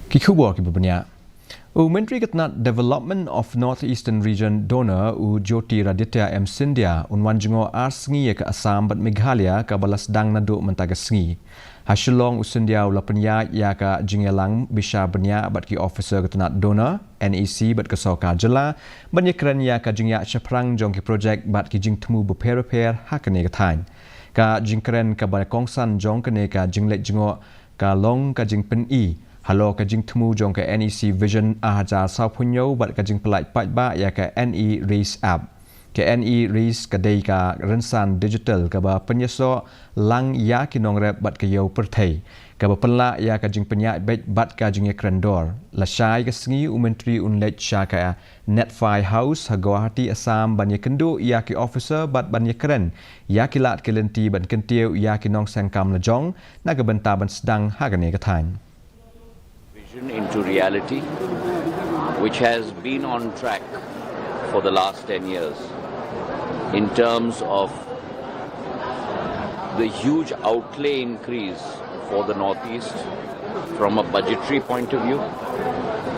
Kikubo ki Bniah. Myntri Tnat Development of Northeastern Region donor Jyoti Raditya M Scindia unwan Jngoh Sngi ke Assam bat Meghalaya ka balas dang nadu mentaga Sngi. Hasilong Scindia lapanya ya ka Jngelang Bishar Bniah bat ki officer ke Tnat donor NEC bat ke Soka Jela banya keren ya ka Jngya Chaprang jong ki Projek bat ki jing temu beper hakane ka thain. Ka jing keren ka ba kongsan jong kene ka jinglek Jngoh ka long ka jing Pynroi Halo kajing temu jong ke NEC Vision ahajar sao punyo bat kajing pelai pat ba ya ke NE Race app. Ke NE Race kadai ka rensan digital ka ba penyeso lang ya kinong rep bat ke yau perthai. Ka ba pelak ya kajing penyak bet bat kajing krendor. La syai ke sengi Myntri unlet sya ka Net Fi House Guwahati Assam banya kendu ya ki officer bat banya keren. Ya ki lat kelenti ban kentiu ya kinong sengkam lejong na ke benta ban sedang hagane ke thain. Into reality, which has been on track for the last 10 years in terms of the huge outlay increase for the Northeast from a budgetary point of view,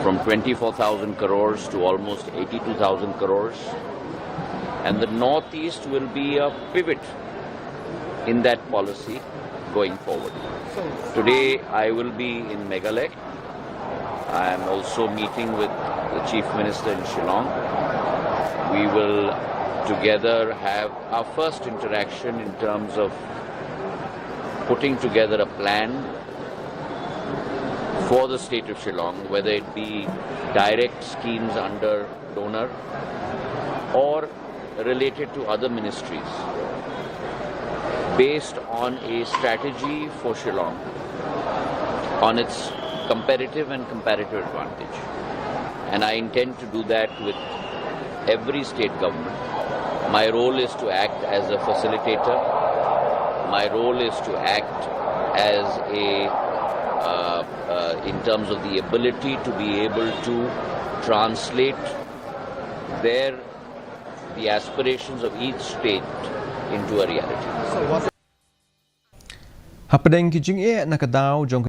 from 24,000 crores to almost 82,000 crores. And the Northeast will be a pivot in that policy going forward. Today I will be in Meghalaya. I am also meeting with the Chief Minister in Shillong. We will together have our first interaction in terms of putting together a plan for the state of Shillong, whether it be direct schemes under donor or related to other ministries, based on a strategy for Shillong on its competitive and comparative advantage. And I intend to do that with every state government. My role is to act as a facilitator. My role is to act as in terms of the ability to be able to translate the aspirations of each state into a reality. Hapadeng ki jing nakadaw jong